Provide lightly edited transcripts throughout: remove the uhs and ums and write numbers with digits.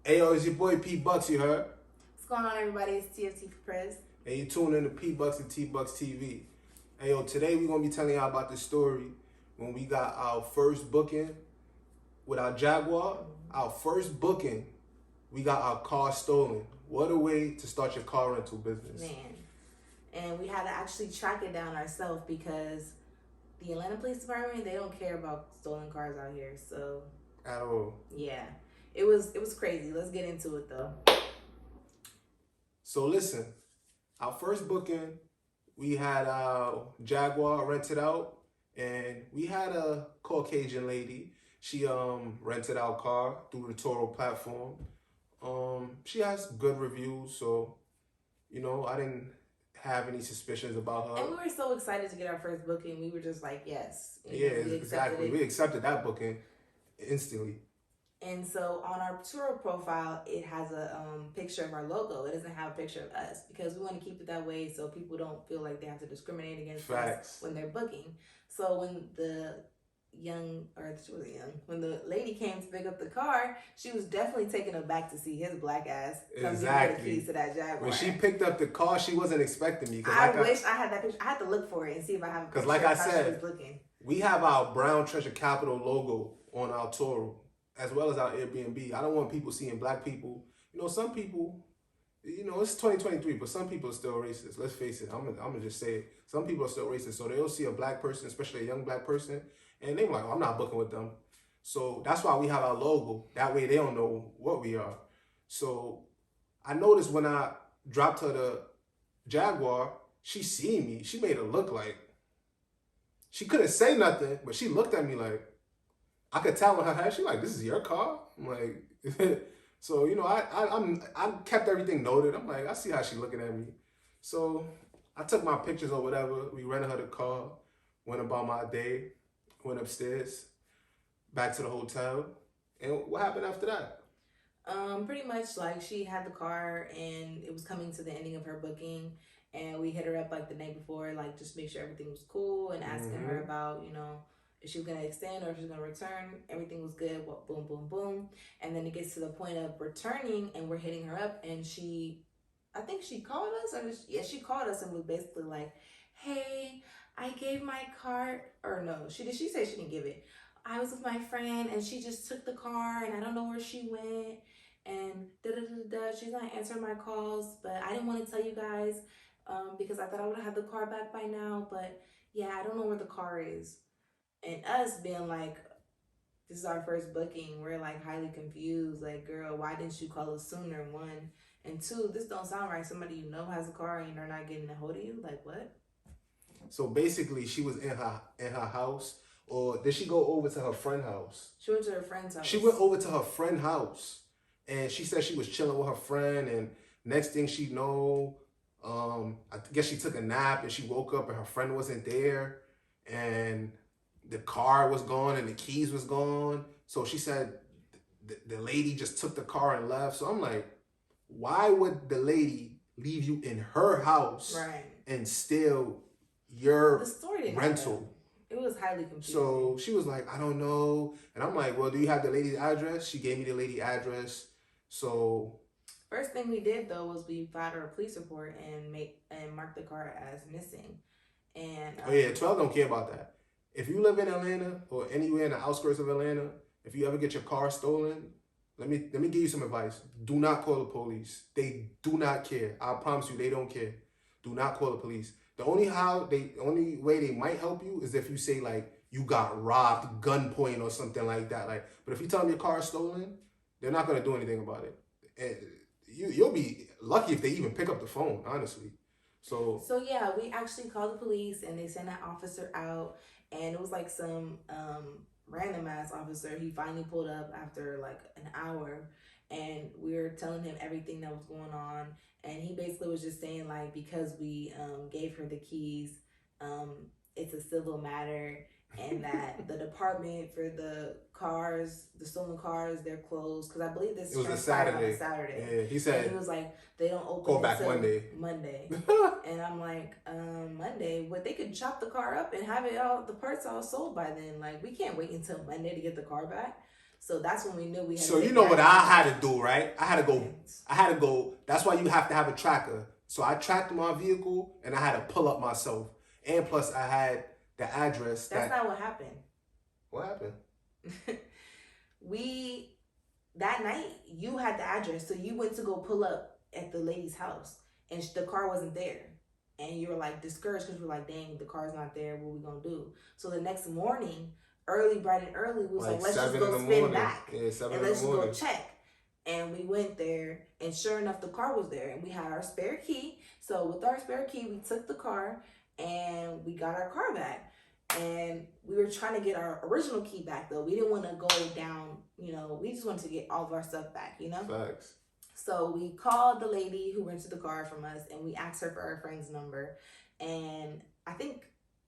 Hey yo, it's your boy P Bucks, you heard? What's going on, everybody? It's TFT for Prez. And you tune in to P Bucks and T Bucks TV. Hey yo, today we're gonna be telling y'all about the story when we got our first booking with our Jaguar. Our first booking, we got our car stolen. What a way to start your car rental business. Man. And we had to actually track it down ourselves because the Atlanta Police Department, they don't care about stolen cars out here. So At all. yeah. It was crazy. Let's get into it though. So listen, our first booking, we had our Jaguar rented out, and we had a Caucasian lady. She rented our car through the Turo platform. She has good reviews, so I didn't have any suspicions about her. And we were so excited to get our first booking. We were just like, yes. Yeah, exactly. We accepted that booking instantly. And so on our Turo profile, it has a picture of our logo. It doesn't have a picture of us because we want to keep it that way so people don't feel like they have to discriminate against us when they're booking. So when when the lady came to pick up the car, she was definitely taken aback to see his black ass come get the keys to that Jaguar. When she picked up the car, she wasn't expecting me. I wish I had that picture. I had to look for it and see if I have a picture. Because like I said, she was looking. We have our Brown Treasure Capital logo on our Turo, as well as our Airbnb. I don't want people seeing black people. Some people, it's 2023, but some people are still racist. Let's face it. I'm gonna just say it. Some people are still racist. So they'll see a black person, especially a young black person, and they're like, oh, I'm not booking with them. So that's why we have our logo. That way they don't know what we are. So I noticed when I dropped her the Jaguar, she seen me. She made it look like, she couldn't say nothing, but she looked at me like, I could tell in her head, she like, this is your car? I'm like, so, I kept everything noted. I'm like, I see how she looking at me. So I took my pictures or whatever. We rented her the car, went about my day, went upstairs, back to the hotel. And what happened after that? Pretty much like she had the car and it was coming to the ending of her booking. And we hit her up like the night before, like just make sure everything was cool and asking her about, if she was going to extend or if she was going to return. Everything was good. Well, boom, boom, boom. And then it gets to the point of returning and we're hitting her up and I think she called us. She called us and was basically like, hey, I gave my car, or no, she said she didn't give it. I was with my friend and she just took the car and I don't know where she went. And she's not answering my calls, but I didn't want to tell you guys because I thought I would have had the car back by now. But yeah, I don't know where the car is. And us being like, this is our first booking. We're like highly confused. Like, girl, why didn't you call us sooner? One. And two, this don't sound right. Somebody has a car and they're not getting a hold of you. Like, what? So basically, she was in her house, or did she go over to her friend's house? She went to her friend's house. She went over to her friend's house, and she said she was chilling with her friend, and next thing she know, I guess she took a nap, and she woke up, and her friend wasn't there, and the car was gone, and the keys was gone. So she said the lady just took the car and left. So I'm like, why would the lady leave you in her house and steal your rental? It was highly confusing. So she was like, I don't know. And I'm like, well, do you have the lady's address? She gave me the lady's address. So first thing we did though was we filed a police report and marked the car as missing. And oh yeah, 12 don't care about that. If you live in Atlanta or anywhere in the outskirts of Atlanta, if you ever get your car stolen, let me give you some advice. Do not call the police. They do not care. I promise you, they don't care. Do not call the police. The only way they might help you is if you say like you got robbed, gunpoint or something like that. Like, but if you tell them your car is stolen, they're not gonna do anything about it. And you'll be lucky if they even pick up the phone, honestly. So yeah, we actually called the police and they sent an officer out, and it was like some random ass officer. He finally pulled up after like an hour, and we were telling him everything that was going on. And he basically was just saying like, because we gave her the keys, it's a civil matter, and that the department for the stolen cars, they're closed. Because I believe this was a Saturday. Yeah, he said. And he was like, they don't open call back Monday. And I'm like, Monday? But they could chop the car up and have the parts all sold by then. Like, we can't wait until Monday to get the car back. So that's when we knew we had. So you know what I had to do, right? I had to go. That's why you have to have a tracker. So I tracked my vehicle and I had to pull up myself. And plus I had the address. That's not what happened. What happened? That night, you had the address. So you went to go pull up at the lady's house. And the car wasn't there. And you were like discouraged because you were like, dang, the car's not there. What are we going to do? So the next morning, bright and early, we was like let's just go spin back. Yeah, 7 and let's in the morning. just go check. And we went there, and sure enough, the car was there. And we had our spare key. So with our spare key, we took the car, and we got our car back. And we were trying to get our original key back, though. We didn't want to go down, we just wanted to get all of our stuff back, Facts. So we called the lady who rented the car from us, and we asked her for our friend's number. And I think,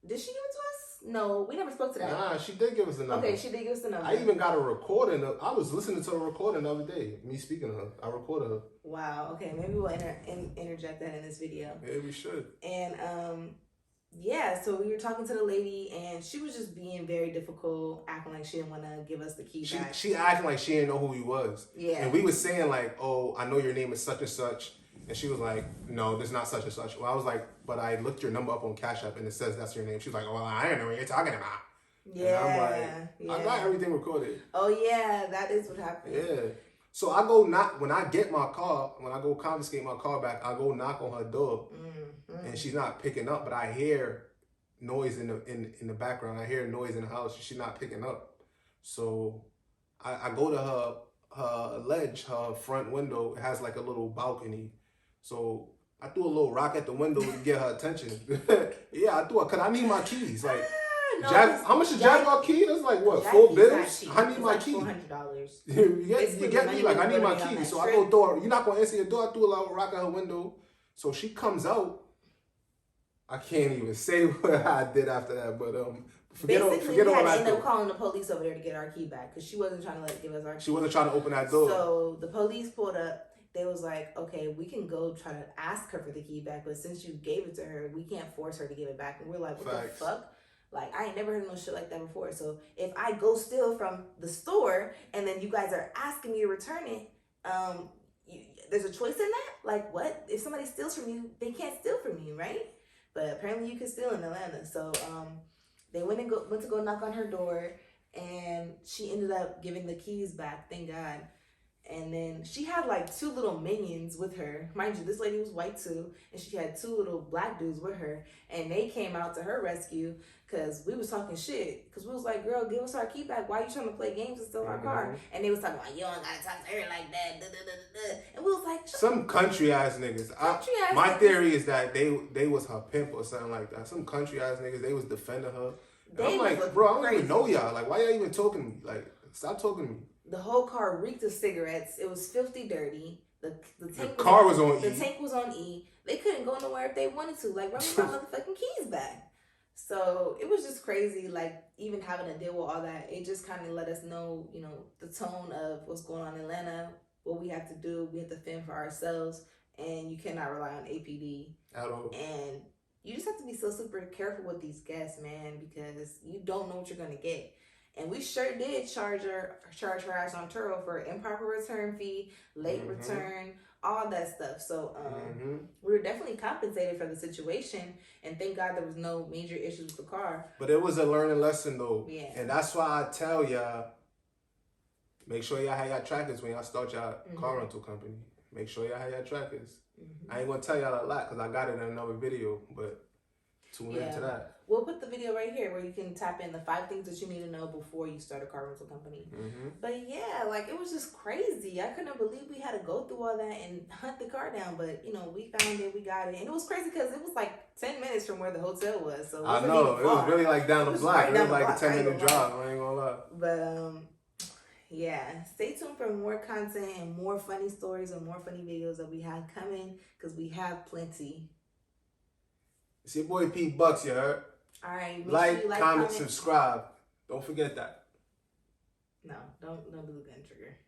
did she give it to us? No, we never spoke to that. Nah, she did give us the number. Okay, she did give us the number. I even got a recording. I was listening to a recording the other day. Me speaking to her. I recorded her. Wow. Okay, maybe we'll interject that in this video. Yeah, we should. And yeah, so we were talking to the lady, and she was just being very difficult, acting like she didn't want to give us the key back. She acting like she didn't know who he was. Yeah. And we was saying like, oh, I know your name is such and such. And she was like, no, this is not such and such. Well, I was like, but I looked your number up on Cash App and it says that's your name. She was like, well, I don't know what you're talking about. Yeah. And I'm like, I got everything recorded. Oh, yeah, that is what happened. Yeah. So I go knock, when I get my car, when I go confiscate my car back, I go knock on her door. Mm-hmm. And she's not picking up, but I hear noise in the background. I hear noise in the house. She's not picking up. So I go to her ledge, her front window. It has like a little balcony. So I threw a little rock at the window to get her attention. Yeah, I threw it because I need my keys. Like, how much is Jaguar key? It's like what, $4 bills? I need my key. $400. You get me? Like, I need my key. So I go door. You're not gonna answer your door. I threw a little rock at her window. So she comes out. I can't even say what I did after that, but forget all that. We had to end up calling the police over there to get our key back because she wasn't trying to give us our key. She wasn't trying to open that door. So the police pulled up. They was like, okay, we can go try to ask her for the key back, but since you gave it to her, we can't force her to give it back. And we're like, what the fuck? Like, I ain't never heard no shit like that before. So if I go steal from the store and then you guys are asking me to return it, there's a choice in that? Like, what? If somebody steals from you, they can't steal from you, right? But apparently you can steal in Atlanta. So they went to go knock on her door, and she ended up giving the keys back, thank God. And then she had like 2 little minions with her. Mind you, this lady was white too. And she had 2 little black dudes with her. And they came out to her rescue because we was talking shit. Because we was like, girl, give us our key back. Why are you trying to play games and steal our car? And they was talking about, you don't got to talk to her like that. Da, da, da, da. And we was like, some country ass niggas. My theory is that they was her pimp or something like that. Some country ass niggas, they was defending her. And I'm like, bro, I don't even know y'all. Like, why y'all even talking to me? Like, stop talking to me. The whole car reeked of cigarettes. It was filthy dirty. The car was on E. The tank was on E. They couldn't go nowhere if they wanted to. Like, run my motherfucking keys back. So it was just crazy. Like, even having to deal with all that, it just kind of let us know, the tone of what's going on in Atlanta, what we have to do. We have to fend for ourselves, and you cannot rely on APD at all. And you just have to be so super careful with these guests, man, because you don't know what you're gonna get. And we sure did charge her ass on Turo for improper return fee, late return, all that stuff. So we were definitely compensated for the situation, and thank God there was no major issues with the car. But it was a learning lesson though. Yeah. And that's why I tell y'all, make sure y'all have y'all trackers when y'all start y'all car rental company. Make sure y'all have y'all trackers. I ain't gonna tell y'all a lot because I got it in another video, but tune into that. We'll put the video right here where you can tap in the 5 things that you need to know before you start a car rental company. But yeah, like, it was just crazy. I couldn't believe we had to go through all that and hunt the car down. But, we found it, we got it. And it was crazy because it was like 10 minutes from where the hotel was. So I know, it was really like down the block. It was like a 10-minute drive, I ain't gonna lie. But, yeah, stay tuned for more content and more funny stories and more funny videos that we have coming because we have plenty. It's your boy P Bucks, you heard? All right. Like, comment, subscribe. Don't forget that. No, don't do the gun trigger.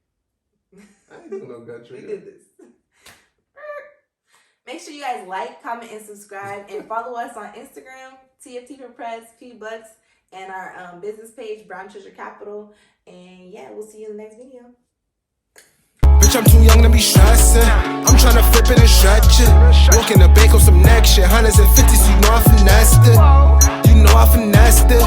I ain't doing no gun trigger. We did this. Make sure you guys like, comment, and subscribe, and follow us on Instagram, TFT for Press, P Bucks, and our business page, Brown Treasure Capital. And yeah, we'll see you in the next video. Bitch, I'm too young to be stressing. I'm tryna flip it and stretch it. Walking the bank on some next shit. Hundreds and fifties, you know I finessed it. You know I finessed it.